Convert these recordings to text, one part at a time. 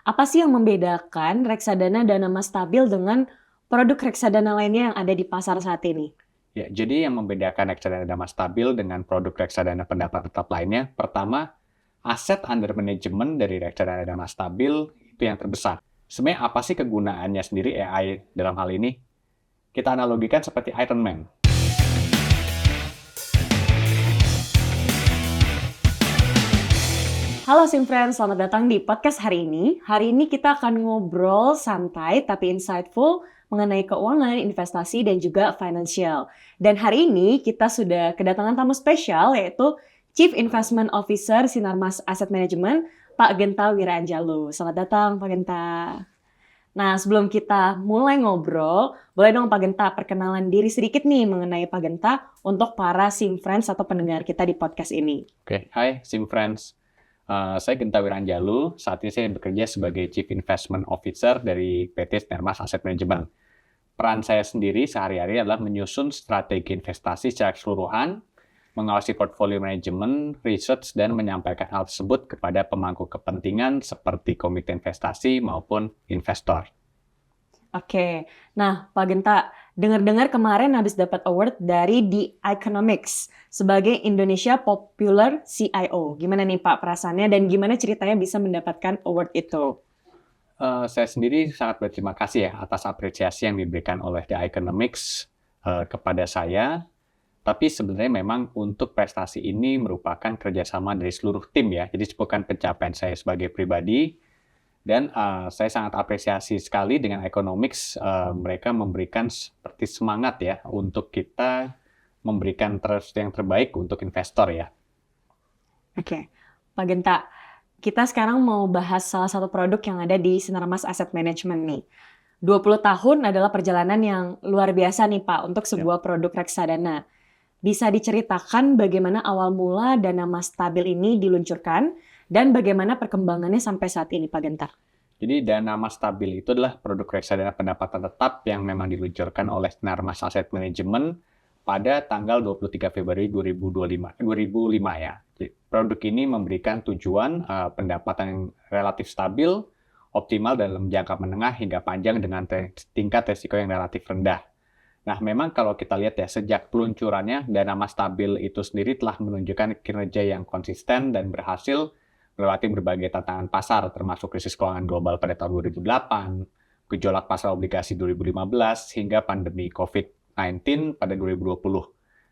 Apa sih yang membedakan reksadana dana mas stabil dengan produk reksadana lainnya yang ada di pasar saat ini? Ya, jadi yang membedakan reksadana dana stabil dengan produk reksadana pendapat tetap lainnya, pertama, aset under management dari reksadana dana stabil itu yang terbesar. Sebenarnya apa sih kegunaannya sendiri AI dalam hal ini? Kita analogikan seperti Iron Man. Halo Simfriends, selamat datang di podcast hari ini. Hari ini kita akan ngobrol santai tapi insightful mengenai keuangan, investasi, dan juga financial. Dan hari ini kita sudah kedatangan tamu spesial yaitu Chief Investment Officer Sinarmas Asset Management, Pak Genta Wiranjalu. Selamat datang Pak Genta. Nah, sebelum kita mulai ngobrol, boleh dong Pak Genta perkenalan diri sedikit nih mengenai Pak Genta untuk para Simfriends atau pendengar kita di podcast ini. Oke, hai Sim Friends. Saya Genta Wiranjalu. Saat ini saya bekerja sebagai Chief Investment Officer dari PT Sinarmas Asset Management. Peran saya sendiri sehari-hari adalah menyusun strategi investasi secara keseluruhan, mengawasi portfolio manajemen, research, dan menyampaikan hal tersebut kepada pemangku kepentingan seperti komite investasi maupun investor. Oke, nah Pak Genta, dengar-dengar kemarin habis dapat award dari The Economics sebagai Indonesia Popular CIO. Gimana nih Pak perasaannya dan gimana ceritanya bisa mendapatkan award itu? Saya sendiri sangat berterima kasih ya atas apresiasi yang diberikan oleh The Economics kepada saya. Tapi sebenarnya memang untuk prestasi ini merupakan kerjasama dari seluruh tim ya. Jadi bukan pencapaian saya sebagai pribadi. Dan saya sangat apresiasi sekali dengan Economics. Mereka memberikan seperti semangat ya untuk kita memberikan yang terbaik untuk investor ya. Oke, Pak Genta, kita sekarang mau bahas salah satu produk yang ada di Sinarmas Asset Management nih. 20 tahun adalah perjalanan yang luar biasa nih Pak untuk Ya. sebuah produk reksadana. Bisa diceritakan bagaimana awal mula dana mas stabil ini diluncurkan dan bagaimana perkembangannya sampai saat ini Pak Genta? Jadi dana mas stabil itu adalah produk reksadana pendapatan tetap yang memang diluncurkan oleh Sinarmas Asset Management pada tanggal 23 Februari 2005 ya. Jadi, produk ini memberikan tujuan pendapatan yang relatif stabil, optimal dalam jangka menengah hingga panjang dengan tingkat resiko yang relatif rendah. Nah, memang kalau kita lihat ya, sejak peluncurannya, dana mas stabil itu sendiri telah menunjukkan kinerja yang konsisten dan berhasil melewati berbagai tantangan pasar, termasuk krisis keuangan global pada tahun 2008, gejolak pasar obligasi 2015, hingga pandemi COVID-19 pada 2020.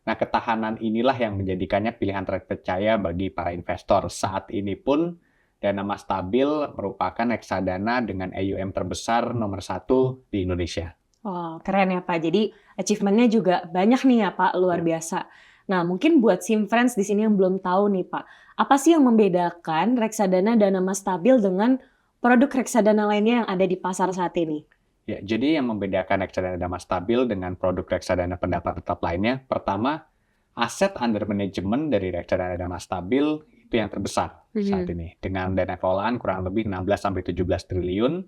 Nah, ketahanan inilah yang menjadikannya pilihan terpercaya bagi para investor. Saat ini pun, dana mas stabil merupakan reksadana dengan AUM terbesar nomor 1 di Indonesia. Wow, keren ya Pak. Jadi achievement-nya juga banyak nih ya Pak, luar Ya. biasa. Nah, mungkin buat Simfriends di sini yang belum tahu nih Pak, apa sih yang membedakan reksadana dana mas stabil dengan produk reksadana lainnya yang ada di pasar saat ini? Ya, jadi yang membedakan reksadana dana stabil dengan produk reksadana pendapat tetap lainnya, pertama, aset under management dari reksadana dana stabil itu yang terbesar saat ini, dengan dana kelolaan kurang lebih 16-17 triliun.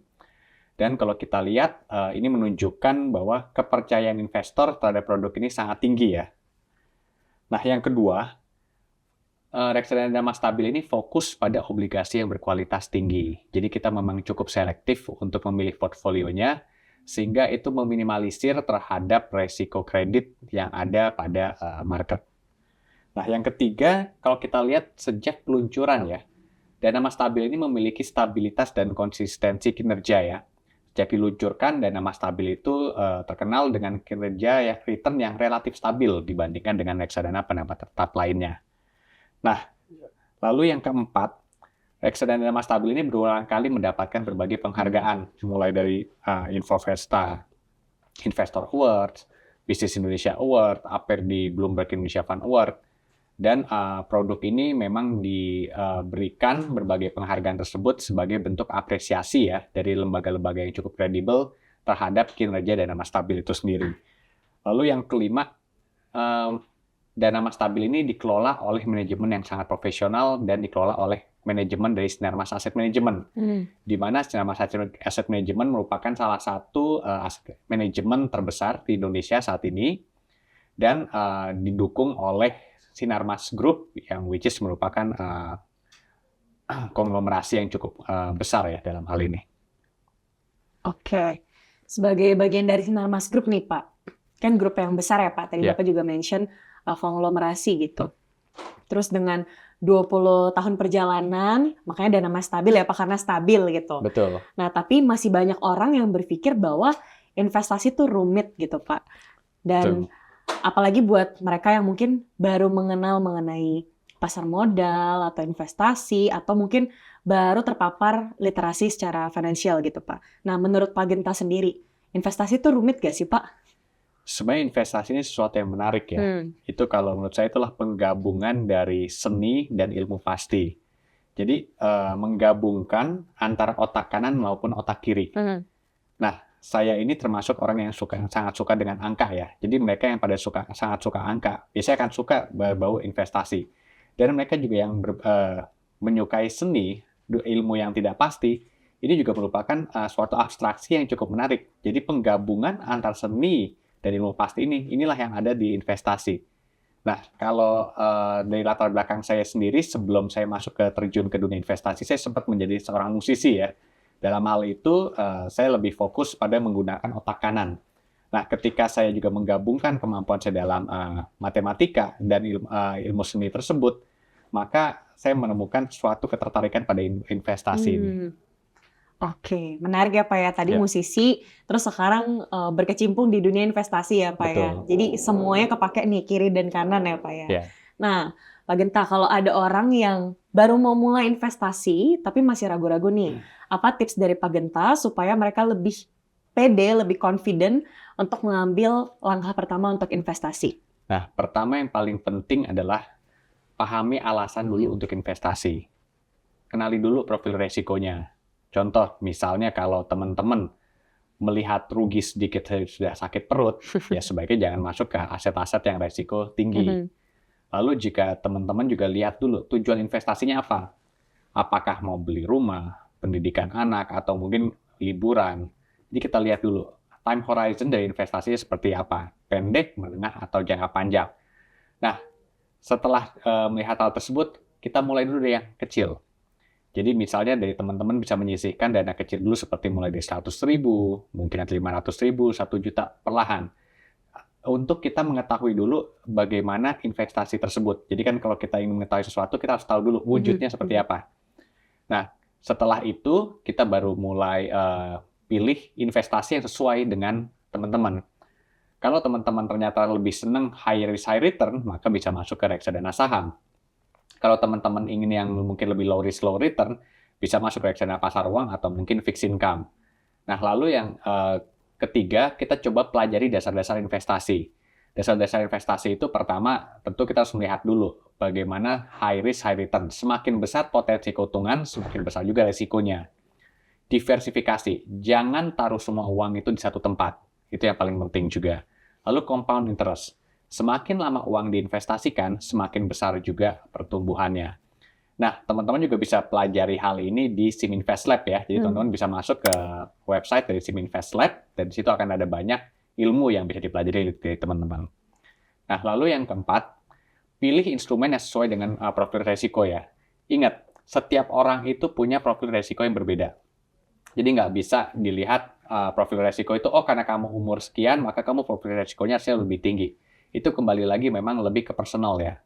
Dan kalau kita lihat, ini menunjukkan bahwa kepercayaan investor terhadap produk ini sangat tinggi ya. Nah, yang kedua, reksadana dana stabil ini fokus pada obligasi yang berkualitas tinggi. Jadi kita memang cukup selektif untuk memilih portfolionya, sehingga itu meminimalisir terhadap resiko kredit yang ada pada market. Nah, yang ketiga, kalau kita lihat sejak peluncuran ya, dana mas stabil ini memiliki stabilitas dan konsistensi kinerja ya. Sejak diluncurkan, dana mas stabil itu terkenal dengan kinerja ya, return yang relatif stabil dibandingkan dengan reksadana pendapat tetap lainnya. Nah, lalu yang keempat, reksadana dana mas stabil ini berulang kali mendapatkan berbagai penghargaan, mulai dari Infovesta Investor Awards, Bisnis Indonesia Award, APER di Bloomberg Indonesia Fund Award, dan produk ini memang diberikan berbagai penghargaan tersebut sebagai bentuk apresiasi ya dari lembaga-lembaga yang cukup kredibel terhadap kinerja dana mas stabil itu sendiri. Lalu yang kelima, dana mas stabil ini dikelola oleh manajemen yang sangat profesional dan dikelola oleh manajemen dari Sinarmas Asset Management, di mana Sinarmas Asset Management merupakan salah satu manajemen terbesar di Indonesia saat ini dan didukung oleh Sinarmas Group yang which is merupakan konglomerasi yang cukup besar ya dalam hal ini. Oke. Sebagai bagian dari Sinarmas Group nih Pak, kan grup yang besar ya Pak, tadi Ya. Bapak juga mention konglomerasi gitu. Terus dengan 20 tahun perjalanan, makanya dana Mas stabil ya Pak, karena stabil gitu. Betul. Nah, tapi masih banyak orang yang berpikir bahwa investasi itu rumit gitu Pak. Dan apalagi buat mereka yang mungkin baru mengenal mengenai pasar modal atau investasi, atau mungkin baru terpapar literasi secara finansial gitu Pak. Nah, menurut Pak Genta sendiri, investasi itu rumit gak sih Pak? Sebenarnya investasi ini sesuatu yang menarik ya. Itu kalau menurut saya itulah penggabungan dari seni dan ilmu pasti. Jadi menggabungkan antara otak kanan maupun otak kiri. Nah, saya ini termasuk orang yang sangat suka dengan angka ya. Jadi mereka yang pada sangat suka angka, biasanya akan suka berbau investasi. Dan mereka juga yang menyukai seni, ilmu yang tidak pasti, ini juga merupakan suatu abstraksi yang cukup menarik. Jadi penggabungan antar seni dan ilmu pasti inilah yang ada di investasi. Nah, kalau dari latar belakang saya sendiri, sebelum saya masuk terjun ke dunia investasi, saya sempat menjadi seorang musisi ya. Dalam hal itu, saya lebih fokus pada menggunakan otak kanan. Nah, ketika saya juga menggabungkan kemampuan saya dalam matematika dan ilmu seni tersebut, maka saya menemukan suatu ketertarikan pada investasi ini. Oke, menarik ya Pak ya. Tadi musisi, terus sekarang berkecimpung di dunia investasi ya Pak ya. Jadi semuanya kepake nih, kiri dan kanan ya Pak ya. Nah, Pak Genta, kalau ada orang yang baru mau mulai investasi, tapi masih ragu-ragu nih, apa tips dari Pak Genta supaya mereka lebih pede, lebih confident untuk mengambil langkah pertama untuk investasi? Nah, pertama yang paling penting adalah pahami alasan dulu untuk investasi. Kenali dulu profil resikonya. Contoh, misalnya kalau teman-teman melihat rugi sedikit sudah sakit perut, ya sebaiknya jangan masuk ke aset-aset yang resiko tinggi. Lalu jika teman-teman juga lihat dulu tujuan investasinya apa. Apakah mau beli rumah, pendidikan anak, atau mungkin liburan. Jadi kita lihat dulu time horizon dari investasinya seperti apa. Pendek, menengah, atau jangka panjang. Nah, setelah melihat hal tersebut, kita mulai dulu dari yang kecil. Jadi misalnya dari teman-teman bisa menyisihkan dana kecil dulu seperti mulai dari 100.000, mungkin 500.000, 1 juta perlahan. Untuk kita mengetahui dulu bagaimana investasi tersebut. Jadi kan kalau kita ingin mengetahui sesuatu, kita harus tahu dulu wujudnya seperti apa. Nah, setelah itu kita baru mulai pilih investasi yang sesuai dengan teman-teman. Kalau teman-teman ternyata lebih senang high risk high return, maka bisa masuk ke reksadana saham. Kalau teman-teman ingin yang mungkin lebih low risk low return, bisa masuk ke reksadana pasar uang atau mungkin fixed income. Nah, lalu yang ketiga, kita coba pelajari dasar-dasar investasi. Dasar-dasar investasi itu pertama, tentu kita harus melihat dulu bagaimana high risk high return. Semakin besar potensi keuntungan, semakin besar juga resikonya. Diversifikasi, jangan taruh semua uang itu di satu tempat. Itu yang paling penting juga. Lalu compound interest. Semakin lama uang diinvestasikan, semakin besar juga pertumbuhannya. Nah, teman-teman juga bisa pelajari hal ini di Sim Invest Lab ya. Jadi teman-teman bisa masuk ke website dari Sim Invest Lab, dan di situ akan ada banyak ilmu yang bisa dipelajari dari teman-teman. Nah, lalu yang keempat, pilih instrumen yang sesuai dengan profil resiko ya. Ingat, setiap orang itu punya profil resiko yang berbeda. Jadi nggak bisa dilihat profil resiko itu, oh karena kamu umur sekian, maka kamu profil resikonya harusnya lebih tinggi. Itu kembali lagi memang lebih ke personalnya.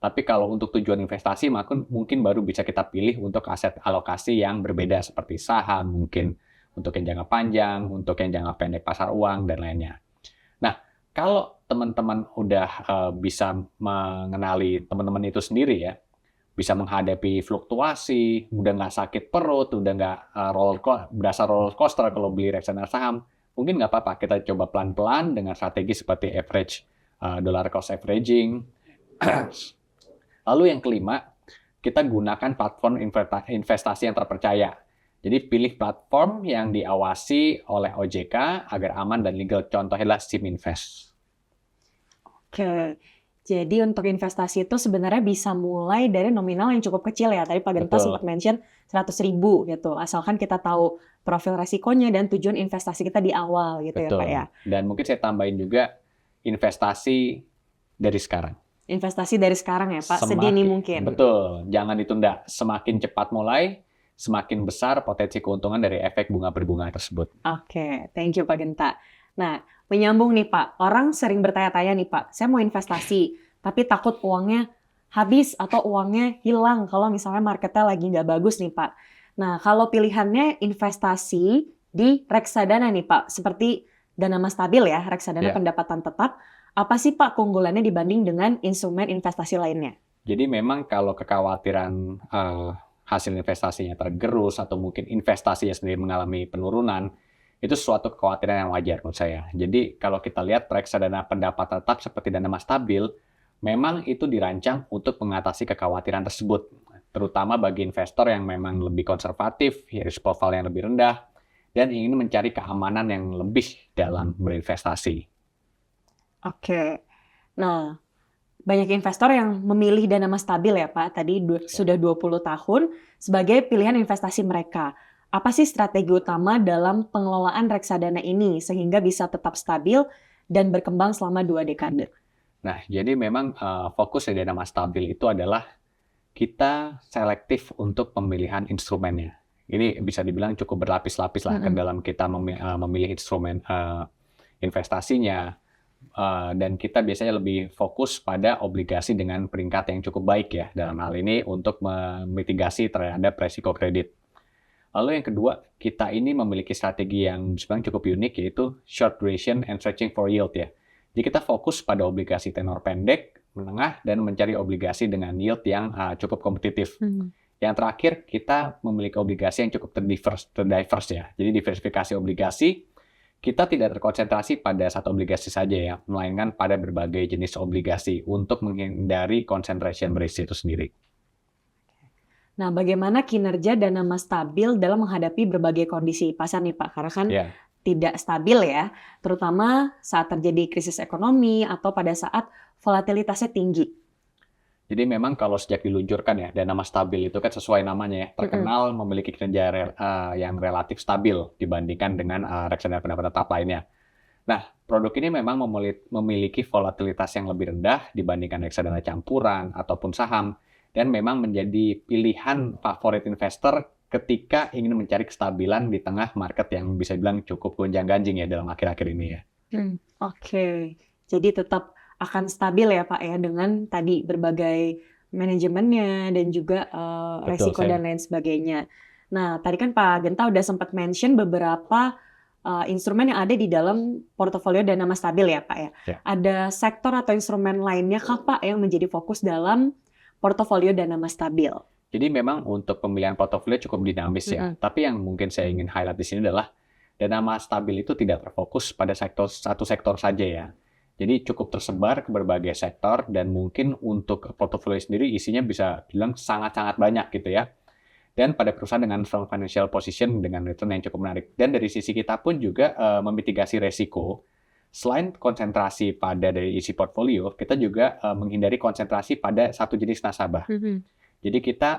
Tapi kalau untuk tujuan investasi, maka mungkin baru bisa kita pilih untuk aset alokasi yang berbeda seperti saham, mungkin untuk yang jangka panjang, untuk yang jangka pendek pasar uang, dan lainnya. Nah, kalau teman-teman udah bisa mengenali teman-teman itu sendiri ya, bisa menghadapi fluktuasi, udah nggak sakit perut, udah nggak berasa roller coaster kalau beli reksadana saham, mungkin nggak apa-apa, kita coba pelan-pelan dengan strategi seperti average, dollar cost averaging. Lalu yang kelima, kita gunakan platform investasi yang terpercaya. Jadi pilih platform yang diawasi oleh OJK agar aman dan legal. Contohnya adalah Sim Invest. Oke, jadi untuk investasi itu sebenarnya bisa mulai dari nominal yang cukup kecil ya. Tadi Pak Genta sempat mention 100.000 gitu. Asalkan kita tahu profil resikonya dan tujuan investasi kita di awal gitu. Betul. Ya Pak ya. Dan mungkin saya tambahin juga investasi dari sekarang. investasi dari sekarang ya Pak, sedini Semakin, mungkin. betul, jangan ditunda. Semakin cepat mulai, semakin besar potensi keuntungan dari efek bunga berbunga tersebut. Oke, thank you Pak Genta. Nah, menyambung nih Pak, orang sering bertanya-tanya nih Pak, saya mau investasi, tapi takut uangnya habis atau uangnya hilang kalau misalnya marketnya lagi nggak bagus nih Pak. Nah, kalau pilihannya investasi di reksadana nih Pak, seperti dana mas stabil ya, reksadana Ya. pendapatan tetap, apa sih Pak keunggulannya dibanding dengan instrumen investasi lainnya? Jadi memang kalau kekhawatiran hasil investasinya tergerus atau mungkin investasinya sendiri mengalami penurunan, itu suatu kekhawatiran yang wajar menurut saya. Jadi kalau kita lihat reksadana pendapat tetap seperti dana mas stabil, memang itu dirancang untuk mengatasi kekhawatiran tersebut, terutama bagi investor yang memang lebih konservatif, risk profile yang lebih rendah, dan ingin mencari keamanan yang lebih dalam berinvestasi. Oke, nah banyak investor yang memilih dana mas stabil ya Pak, tadi sudah 20 tahun sebagai pilihan investasi mereka. Apa sih strategi utama dalam pengelolaan reksadana ini sehingga bisa tetap stabil dan berkembang selama 2 dekade? Nah, jadi memang fokus dari dana mas stabil itu adalah kita selektif untuk pemilihan instrumennya. Ini bisa dibilang cukup berlapis-lapis lah ke dalam kita memilih instrumen investasinya. Dan kita biasanya lebih fokus pada obligasi dengan peringkat yang cukup baik ya dalam hal ini untuk memitigasi terhadap resiko kredit. Lalu yang kedua, kita ini memiliki strategi yang sebenarnya cukup unik yaitu short duration and stretching for yield ya. Jadi kita fokus pada obligasi tenor pendek, menengah, dan mencari obligasi dengan yield yang cukup kompetitif. Yang terakhir, kita memiliki obligasi yang cukup terdiverse ya. Jadi diversifikasi obligasi, kita tidak terkonsentrasi pada satu obligasi saja ya, melainkan pada berbagai jenis obligasi untuk menghindari concentration risk itu sendiri. Nah, bagaimana kinerja dana mas stabil dalam menghadapi berbagai kondisi pasar nih Pak? Karena kan tidak stabil ya, terutama saat terjadi krisis ekonomi atau pada saat volatilitasnya tinggi. Jadi memang kalau sejak diluncurkan ya, dana mas stabil itu kan sesuai namanya ya, terkenal memiliki kinerja yang relatif stabil dibandingkan dengan reksadana pendapat tetap lainnya. Nah, produk ini memang memiliki volatilitas yang lebih rendah dibandingkan reksadana campuran ataupun saham, dan memang menjadi pilihan favorit investor ketika ingin mencari kestabilan di tengah market yang bisa dibilang cukup gonjang-ganjing ya dalam akhir-akhir ini ya. Oke, jadi tetap akan stabil ya Pak ya dengan tadi berbagai manajemennya dan juga resiko dan lain sebagainya. Nah, tadi kan Pak Genta udah sempat mention beberapa instrumen yang ada di dalam portofolio dana mas stabil ya Pak ya. Ada sektor atau instrumen lainnya kah Pak yang menjadi fokus dalam portofolio dana mas stabil? Jadi memang untuk pemilihan portofolio cukup dinamis ya. Tapi yang mungkin saya ingin highlight di sini adalah dana mas stabil itu tidak terfokus pada satu sektor saja ya. Jadi cukup tersebar ke berbagai sektor dan mungkin untuk portofolio sendiri isinya bisa bilang sangat-sangat banyak gitu ya. Dan pada perusahaan dengan strong financial position dengan return yang cukup menarik. Dan dari sisi kita pun juga memitigasi resiko. Selain konsentrasi pada dari isi portfolio, kita juga menghindari konsentrasi pada satu jenis nasabah. Jadi kita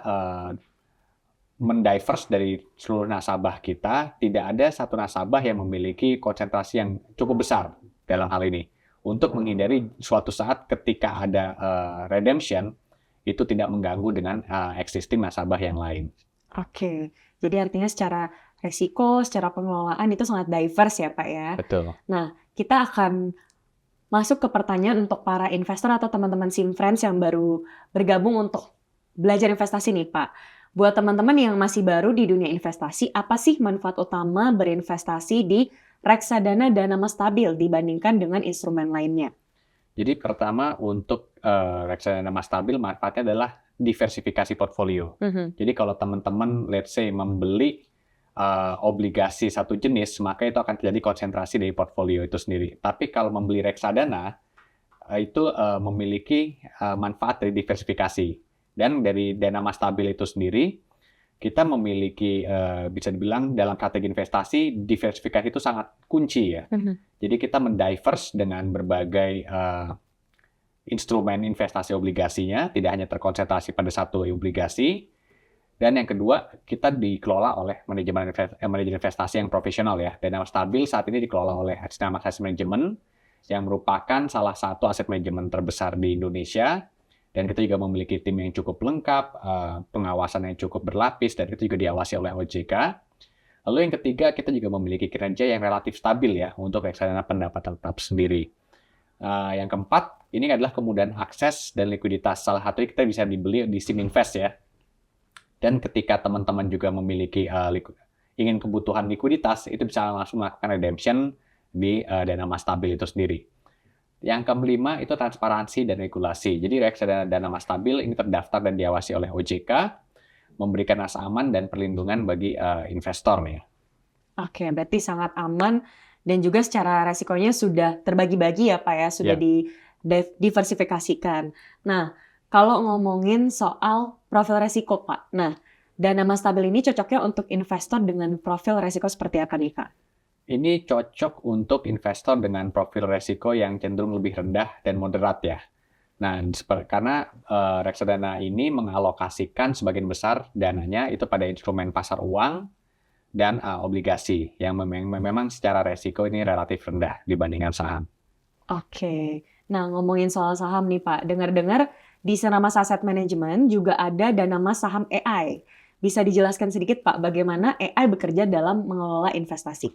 mendiverse dari seluruh nasabah kita, tidak ada satu nasabah yang memiliki konsentrasi yang cukup besar dalam hal ini. Untuk menghindari suatu saat ketika ada redemption, itu tidak mengganggu dengan existing nasabah yang lain. Oke, jadi artinya secara resiko, secara pengelolaan itu sangat diverse ya Pak ya. Betul. Nah, kita akan masuk ke pertanyaan untuk para investor atau teman-teman Simfriends yang baru bergabung untuk belajar investasi nih Pak. Buat teman-teman yang masih baru di dunia investasi, apa sih manfaat utama berinvestasi di reksadana dana mas stabil dibandingkan dengan instrumen lainnya? Jadi pertama untuk reksadana mas stabil manfaatnya adalah diversifikasi portfolio. Jadi kalau teman-teman let's say membeli obligasi satu jenis, maka itu akan terjadi konsentrasi dari portfolio itu sendiri. Tapi kalau membeli reksadana itu memiliki manfaat dari diversifikasi. Dan dari dana mas stabil itu sendiri kita memiliki bisa dibilang dalam strategi investasi diversifikasi itu sangat kunci ya. Jadi kita mendiverse dengan berbagai instrumen investasi obligasinya, tidak hanya terkonsentrasi pada satu obligasi. Dan yang kedua, kita dikelola oleh manajemen investasi yang profesional ya. Dana stabil saat ini dikelola oleh Asset Management yang merupakan salah satu aset manajemen terbesar di Indonesia. Dan kita juga memiliki tim yang cukup lengkap, pengawasan yang cukup berlapis, dan itu juga diawasi oleh OJK. Lalu yang ketiga, kita juga memiliki kinerja yang relatif stabil ya untuk reksadana pendapatan tetap sendiri. Yang keempat, ini adalah kemudahan akses dan likuiditas. Salah satunya kita bisa dibeli di Siminvest ya. Dan ketika teman-teman juga memiliki ingin kebutuhan likuiditas, itu bisa langsung melakukan redemption di dana Mas Stabil itu sendiri. Yang kelima itu transparansi dan regulasi. Jadi reksadana dana Mas Stabil ini terdaftar dan diawasi oleh OJK, memberikan rasa aman dan perlindungan bagi investor ya. Oke, berarti sangat aman dan juga secara resikonya sudah terbagi-bagi ya Pak ya, sudah diversifikasikan. Nah, kalau ngomongin soal profil resiko Pak, nah dana Mas Stabil ini cocoknya untuk investor dengan profil resiko seperti apa nih Kak? Ini cocok untuk investor dengan profil resiko yang cenderung lebih rendah dan moderat ya. Nah, karena reksadana ini mengalokasikan sebagian besar dananya itu pada instrumen pasar uang dan obligasi yang memang secara resiko ini relatif rendah dibandingkan saham. Oke, nah ngomongin soal saham nih Pak, dengar-dengar di Senamas Asset Management juga ada dana mas saham AI. Bisa dijelaskan sedikit Pak, bagaimana AI bekerja dalam mengelola investasi?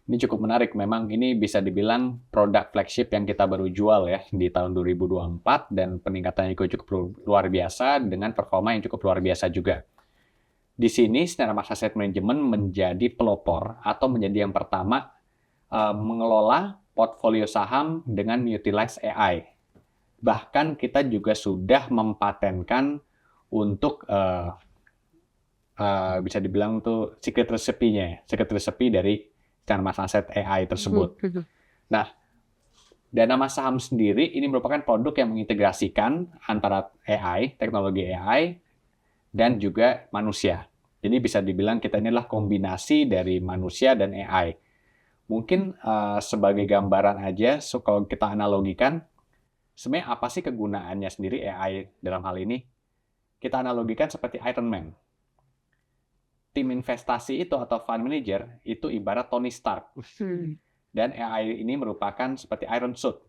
Ini cukup menarik, memang ini bisa dibilang produk flagship yang kita baru jual ya di tahun 2024 dan peningkatannya juga cukup luar biasa dengan performa yang cukup luar biasa juga. Di sini Senamas Asset Management menjadi pelopor atau menjadi yang pertama mengelola portfolio saham dengan utilize AI. Bahkan kita juga sudah mempatenkan untuk bisa dibilang tuh secret recipe dari Senamas Asset AI tersebut. Nah, dana mas saham sendiri ini merupakan produk yang mengintegrasikan antara AI, teknologi AI, dan juga manusia. Jadi bisa dibilang kita ini adalah kombinasi dari manusia dan AI. Mungkin sebagai gambaran aja, kalau kita analogikan, sebenarnya apa sih kegunaannya sendiri AI dalam hal ini? Kita analogikan seperti Iron Man. Tim investasi itu atau fund manager itu ibarat Tony Stark. Dan AI ini merupakan seperti Iron Suit.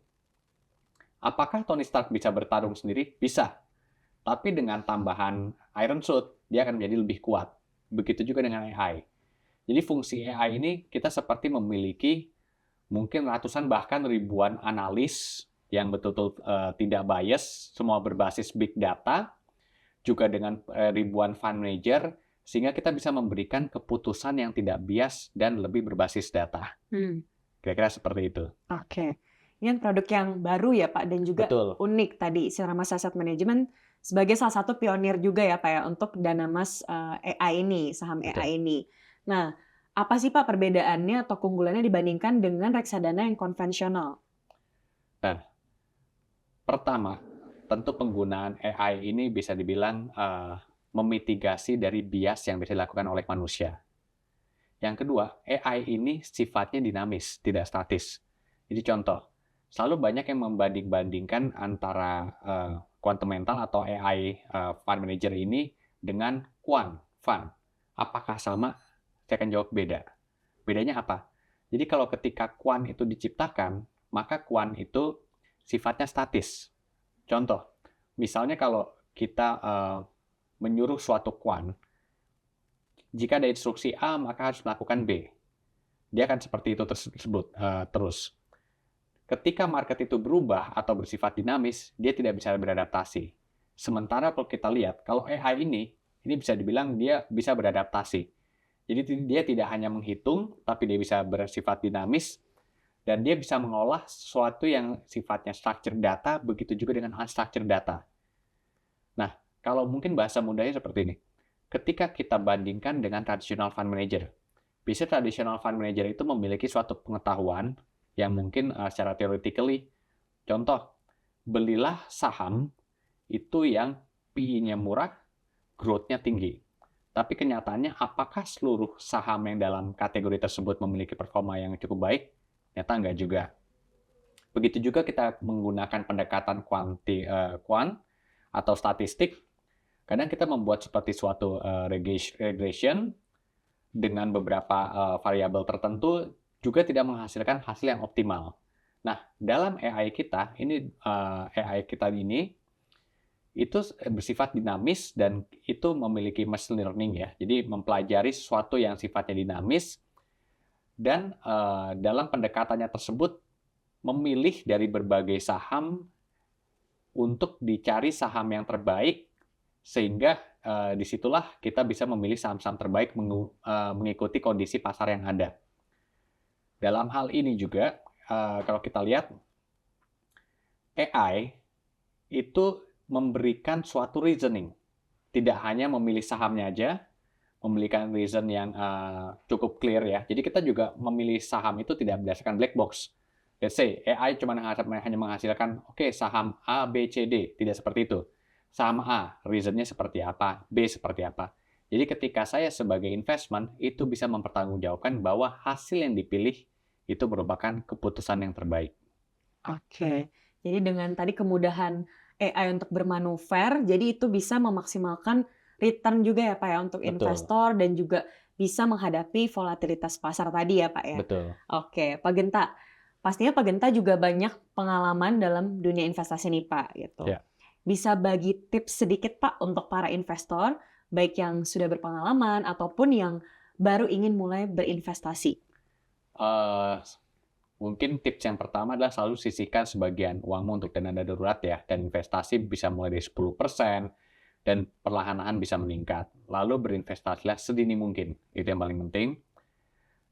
Apakah Tony Stark bisa bertarung sendiri? Bisa. Tapi dengan tambahan Iron Suit, dia akan menjadi lebih kuat. Begitu juga dengan AI. Jadi fungsi AI ini kita seperti memiliki mungkin ratusan bahkan ribuan analis yang betul-betul tidak bias, semua berbasis big data, juga dengan ribuan fund manager, sehingga kita bisa memberikan keputusan yang tidak bias dan lebih berbasis data. Kira-kira seperti itu. Oke. Ini kan produk yang baru ya Pak, dan juga unik tadi, Senamas Asset Management sebagai salah satu pionir juga ya Pak ya, untuk dana mas AI ini, saham AI ini. Nah, apa sih Pak perbedaannya atau keunggulannya dibandingkan dengan reksadana yang konvensional? Nah, pertama, tentu penggunaan AI ini bisa dibilang memitigasi dari bias yang bisa dilakukan oleh manusia. Yang kedua, AI ini sifatnya dinamis, tidak statis. Jadi contoh, selalu banyak yang membanding-bandingkan antara quantum mental atau AI fund manager ini dengan quant fund. Apakah sama? Saya akan jawab beda. Bedanya apa? Jadi kalau ketika quant itu diciptakan, maka quant itu sifatnya statis. Contoh, misalnya kalau kita menyuruh suatu quant, jika ada instruksi A, maka harus melakukan B. Dia akan seperti itu terus. Ketika market itu berubah atau bersifat dinamis, dia tidak bisa beradaptasi. Sementara kalau kita lihat, kalau AI ini bisa dibilang dia bisa beradaptasi. Jadi dia tidak hanya menghitung, tapi dia bisa bersifat dinamis, dan dia bisa mengolah sesuatu yang sifatnya structured data, begitu juga dengan unstructured data. Nah, kalau mungkin bahasa mudahnya seperti ini. Ketika kita bandingkan dengan traditional fund manager, biasanya traditional fund manager itu memiliki suatu pengetahuan yang mungkin secara theoretically, contoh, belilah saham itu yang PE-nya murah, growth-nya tinggi. Tapi kenyataannya apakah seluruh saham yang dalam kategori tersebut memiliki performa yang cukup baik? Ternyata enggak juga. Begitu juga kita menggunakan pendekatan quant atau statistik. Kadang kita membuat seperti suatu regression dengan beberapa variabel tertentu juga tidak menghasilkan hasil yang optimal. Nah, dalam AI kita ini itu bersifat dinamis dan itu memiliki machine learning ya. Jadi mempelajari sesuatu yang sifatnya dinamis dan dalam pendekatannya tersebut memilih dari berbagai saham untuk dicari saham yang terbaik sehingga disitulah kita bisa memilih saham-saham terbaik mengikuti kondisi pasar yang ada. Dalam hal ini juga kalau kita lihat AI itu memberikan suatu reasoning. Tidak hanya memilih sahamnya aja, memberikan reason yang cukup clear ya. Jadi kita juga memilih saham itu tidak berdasarkan black box. Let's say AI cuma hanya menghasilkan saham A, B, C, D. Tidak seperti itu. Saham A, reasonnya seperti apa, B seperti apa. Jadi ketika saya sebagai investment, itu bisa mempertanggungjawabkan bahwa hasil yang dipilih itu merupakan keputusan yang terbaik. Oke. Jadi dengan tadi kemudahan AI untuk bermanuver, jadi itu bisa memaksimalkan return juga ya Pak ya untuk Betul. investor dan juga bisa menghadapi volatilitas pasar tadi ya Pak ya. Betul. Oke, Pak Genta. Pastinya Pak Genta juga banyak pengalaman dalam dunia investasi nih Pak gitu. Ya. Bisa bagi tips sedikit Pak untuk para investor, baik yang sudah berpengalaman ataupun yang baru ingin mulai berinvestasi. Mungkin tips yang pertama adalah selalu sisihkan sebagian uangmu untuk dana darurat ya, dan investasi bisa mulai dari 10% dan perlahan-lahan bisa meningkat. Lalu berinvestasilah sedini mungkin, itu yang paling penting.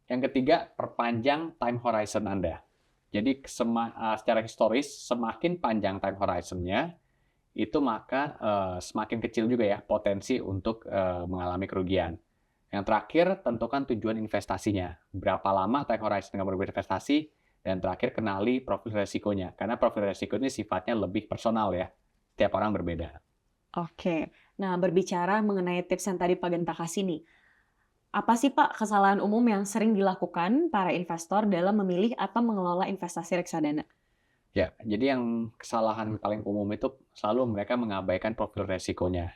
Yang ketiga, perpanjang time horizon Anda. Jadi secara historis, semakin panjang time horizon-nya, itu maka semakin kecil juga ya potensi untuk mengalami kerugian. Yang terakhir, tentukan tujuan investasinya. Berapa lama time horizon kamu berinvestasi, dan terakhir kenali profil resikonya. Karena profil resiko ini sifatnya lebih personal ya. Tiap orang berbeda. Oke, nah berbicara mengenai tips yang tadi Pak Genta kasih nih, apa sih Pak kesalahan umum yang sering dilakukan para investor dalam memilih atau mengelola investasi reksadana? Ya, jadi yang kesalahan paling umum itu selalu mereka mengabaikan profil resikonya.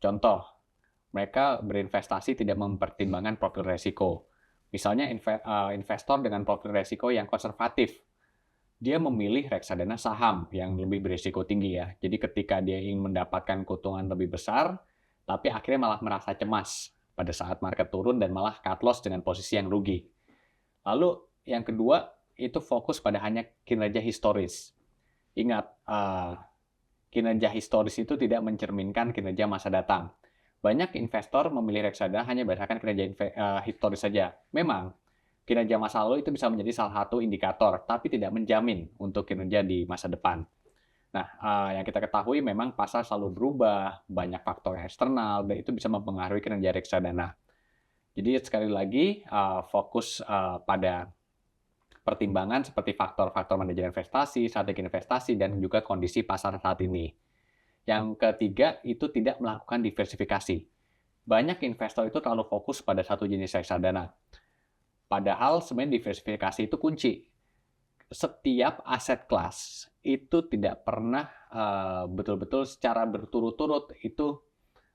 Contoh, mereka berinvestasi tidak mempertimbangkan profil resiko. Misalnya investor dengan profil resiko yang konservatif, dia memilih reksadana saham yang lebih berisiko tinggi ya. Jadi ketika dia ingin mendapatkan keuntungan lebih besar, tapi akhirnya malah merasa cemas pada saat market turun dan malah cut loss dengan posisi yang rugi. Lalu yang kedua, itu fokus pada hanya kinerja historis. Ingat, kinerja historis itu tidak mencerminkan kinerja masa datang. Banyak investor memilih reksadana hanya berdasarkan kinerja historis saja. Memang, kinerja masa lalu itu bisa menjadi salah satu indikator, tapi tidak menjamin untuk kinerja di masa depan. Nah, yang kita ketahui memang pasar selalu berubah, banyak faktor eksternal, dan itu bisa mempengaruhi kinerja reksadana. Jadi sekali lagi, fokus pada pertimbangan seperti faktor-faktor manajemen investasi, strategi investasi, dan juga kondisi pasar saat ini. Yang ketiga, itu tidak melakukan diversifikasi. Banyak investor itu terlalu fokus pada satu jenis reksadana. Padahal sebenarnya diversifikasi itu kunci. Setiap aset kelas itu tidak pernah betul-betul secara berturut-turut itu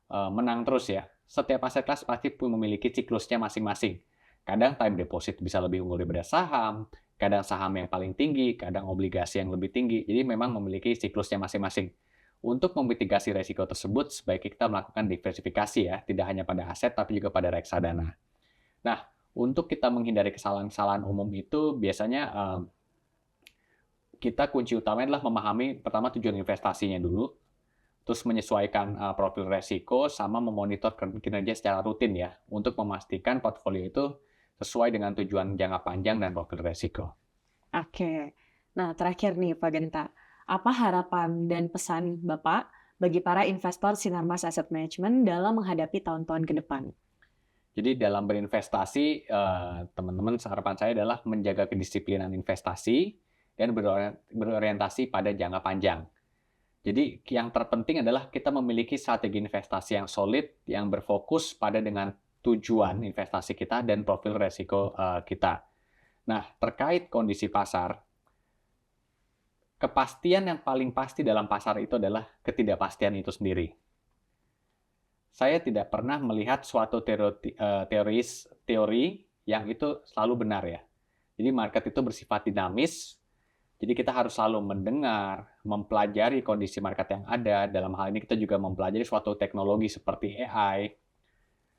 menang terus ya. Setiap aset kelas pasti memiliki siklusnya masing-masing. Kadang time deposit bisa lebih unggul daripada saham, kadang saham yang paling tinggi, kadang obligasi yang lebih tinggi. Jadi memang memiliki siklusnya masing-masing. Untuk memitigasi resiko tersebut, sebaiknya kita melakukan diversifikasi ya, tidak hanya pada aset tapi juga pada reksadana. Nah, untuk kita menghindari kesalahan-kesalahan umum itu, biasanya kita kunci utamanya adalah memahami pertama tujuan investasinya dulu, terus menyesuaikan profil resiko, sama memonitor kinerja secara rutin ya, untuk memastikan portfolio itu sesuai dengan tujuan jangka panjang dan profil resiko. Oke, nah terakhir nih Pak Genta, apa harapan dan pesan Bapak bagi para investor Sinarmas Asset Management dalam menghadapi tahun-tahun ke depan? Jadi dalam berinvestasi, teman-teman harapan saya adalah menjaga kedisiplinan investasi dan berorientasi pada jangka panjang. Jadi yang terpenting adalah kita memiliki strategi investasi yang solid, yang berfokus pada dengan tujuan investasi kita dan profil resiko kita. Nah, terkait kondisi pasar, kepastian yang paling pasti dalam pasar itu adalah ketidakpastian itu sendiri. Saya tidak pernah melihat suatu teori yang itu selalu benar ya. Jadi market itu bersifat dinamis Jadi kita harus selalu mendengar, mempelajari kondisi market yang ada. Dalam hal ini kita juga mempelajari suatu teknologi seperti AI.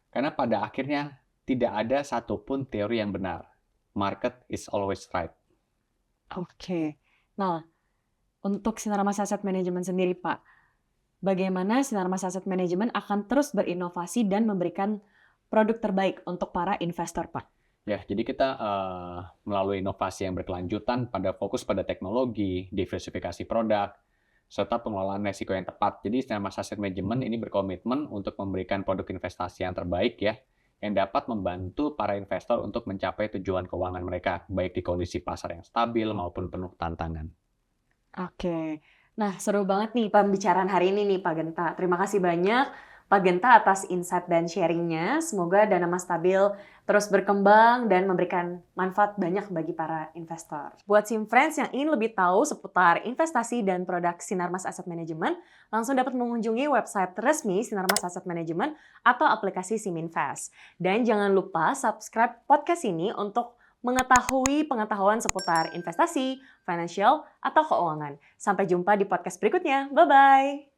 Karena pada akhirnya tidak ada satupun teori yang benar. Market is always right. Oke. Nah, untuk Sinarmas Asset Management sendiri, Pak, bagaimana Sinarmas Asset Management akan terus berinovasi dan memberikan produk terbaik untuk para investor, Pak? Ya, jadi kita melalui inovasi yang berkelanjutan pada fokus pada teknologi, diversifikasi produk, serta pengelolaan risiko yang tepat. Jadi Sinarmas Asset Management ini berkomitmen untuk memberikan produk investasi yang terbaik ya, yang dapat membantu para investor untuk mencapai tujuan keuangan mereka, baik di kondisi pasar yang stabil maupun penuh tantangan. Oke. Nah, seru banget nih pembicaraan hari ini nih, Pak Genta. Terima kasih banyak Pak Genta atas insight dan sharing-nya. Semoga Dana Mas Stabil terus berkembang dan memberikan manfaat banyak bagi para investor. Buat Sim Friends yang ingin lebih tahu seputar investasi dan produk Sinarmas Asset Management, langsung dapat mengunjungi website resmi Sinarmas Asset Management atau aplikasi SimInvest. Dan jangan lupa subscribe podcast ini untuk mengetahui pengetahuan seputar investasi, financial, atau keuangan. Sampai jumpa di podcast berikutnya. Bye-bye!